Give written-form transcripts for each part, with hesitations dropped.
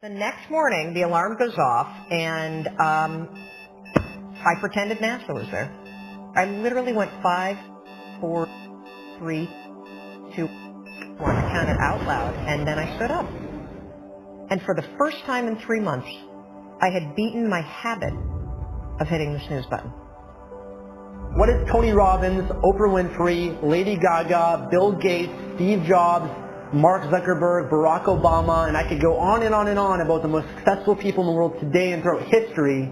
The next morning, the alarm goes off, and I pretended NASA was there. I literally went 5, 4, 3, 2, 1. I counted out loud, and then I stood up. And for the first time in 3 months, I had beaten my habit of hitting the snooze button. What is Tony Robbins, Oprah Winfrey, Lady Gaga, Bill Gates, Steve Jobs, Mark Zuckerberg, Barack Obama, and I could go on and on and on about the most successful people in the world today and throughout history?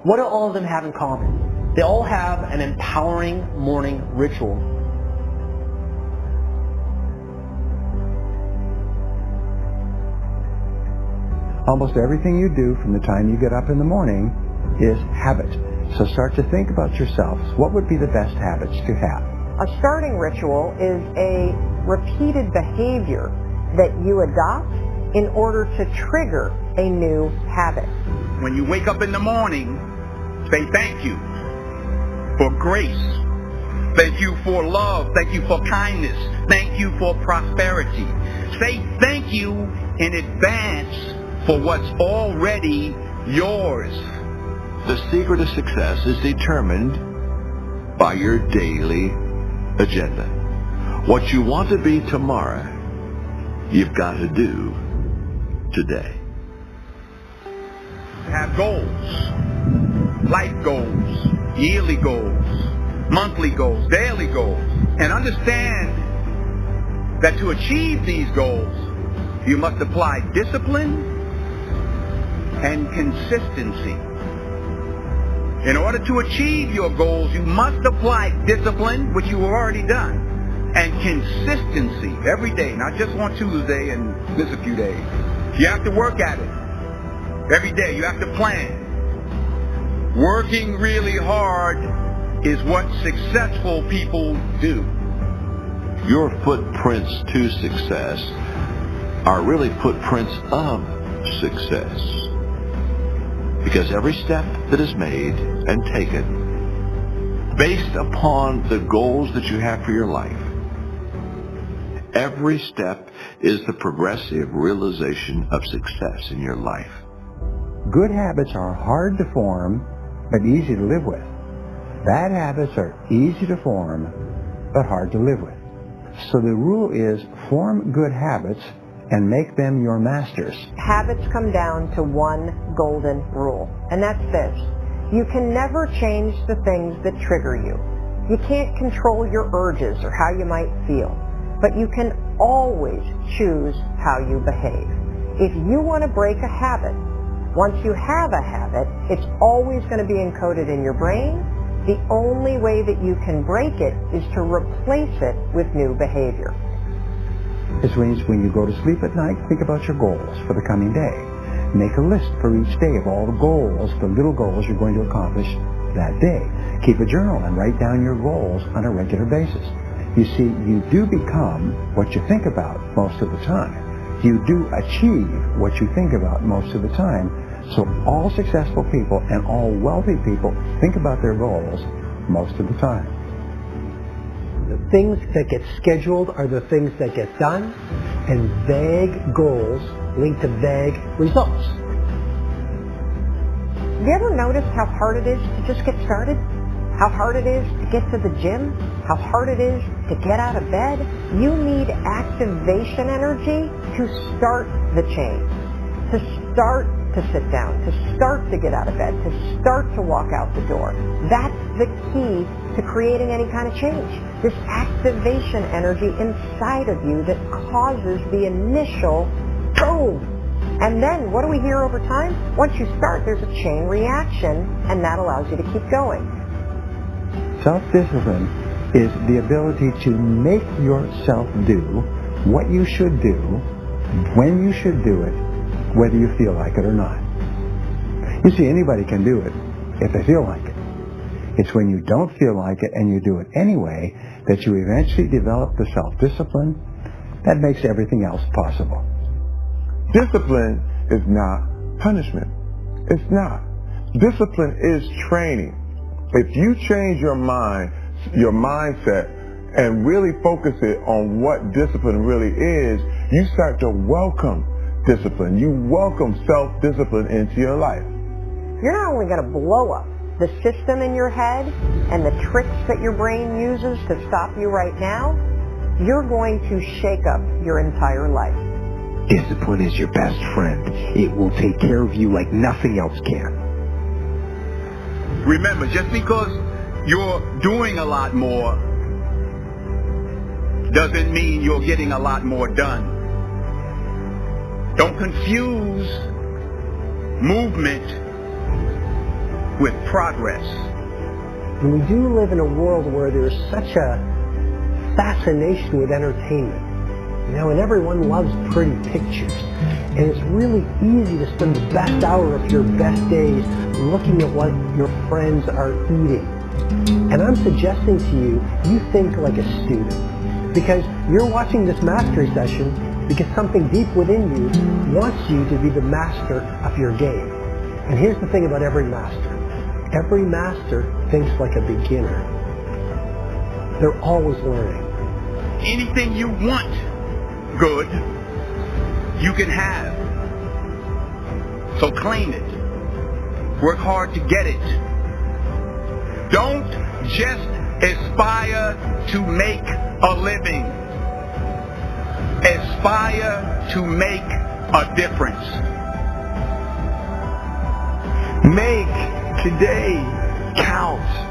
What do all of them have in common? They all have an empowering morning ritual. Almost everything you do from the time you get up in the morning is habit. So start to think about yourselves. What would be the best habits to have? A starting ritual is a repeated behavior that you adopt in order to trigger a new habit. When you wake up in the morning, say thank you for grace. Thank you for love. Thank you for kindness. Thank you for prosperity. Say thank you in advance for what's already yours. The secret of success is determined by your daily agenda. What you want to be tomorrow, you've got to do today. Have goals, life goals, yearly goals, monthly goals, daily goals, and understand that to achieve these goals, you must apply discipline and consistency. In order to achieve your goals, you must apply discipline, which you have already done, and consistency every day, not just on Tuesday and miss a few days. You have to work at it every day. You have to plan. Working really hard is what successful people do. Your footprints to success are really footprints of success. Because every step that is made and taken based upon the goals that you have for your life, every step is the progressive realization of success in your life. Good habits are hard to form, but easy to live with. Bad habits are easy to form, but hard to live with. So the rule is form good habits and make them your masters. Habits come down to one golden rule, and that's this. You can never change the things that trigger you. You can't control your urges or how you might feel, but you can always choose how you behave. If you want to break a habit, once you have a habit, it's always going to be encoded in your brain. The only way that you can break it is to replace it with new behavior. This means when you go to sleep at night, think about your goals for the coming day. Make a list for each day of all the goals, the little goals you're going to accomplish that day. Keep a journal and write down your goals on a regular basis. You see, you do become what you think about most of the time. You do achieve what you think about most of the time. So all successful people and all wealthy people think about their goals most of the time. The things that get scheduled are the things that get done, and vague goals lead to vague results. Have you ever noticed how hard it is to just get started? How hard it is to get to the gym? How hard it is to get out of bed? You need activation energy to start the change, to start to sit down, to start to get out of bed, to start to walk out the door. That's the key to creating any kind of change. This activation energy inside of you that causes the initial boom. And then what do we hear over time? Once you start, there's a chain reaction, and that allows you to keep going. Self-discipline is the ability to make yourself do what you should do, when you should do it, whether you feel like it or not. You see, anybody can do it if they feel like it. It's when you don't feel like it and you do it anyway that you eventually develop the self-discipline that makes everything else possible. Discipline is not punishment. It's not. Discipline is training. If you change your mind, your mindset, and really focus it on what discipline really is, you start to welcome self-discipline. You welcome self-discipline into your life. You're not only going to blow up the system in your head and the tricks that your brain uses to stop you right now, you're going to shake up your entire life. Discipline is your best friend. It will take care of you like nothing else can. Remember, just because you're doing a lot more doesn't mean you're getting a lot more done. Don't confuse movement with progress. And we do live in a world where there's such a fascination with entertainment. And everyone loves pretty pictures. And it's really easy to spend the best hour of your best days looking at what your friends are eating. And I'm suggesting to you, you think like a student. Because you're watching this mastery session because something deep within you wants you to be the master of your game. And here's the thing about every master. Every master thinks like a beginner. They're always learning. Anything you want good, you can have. So claim it. Work hard to get it. Don't just aspire to make a living. Aspire to make a difference. Make today count.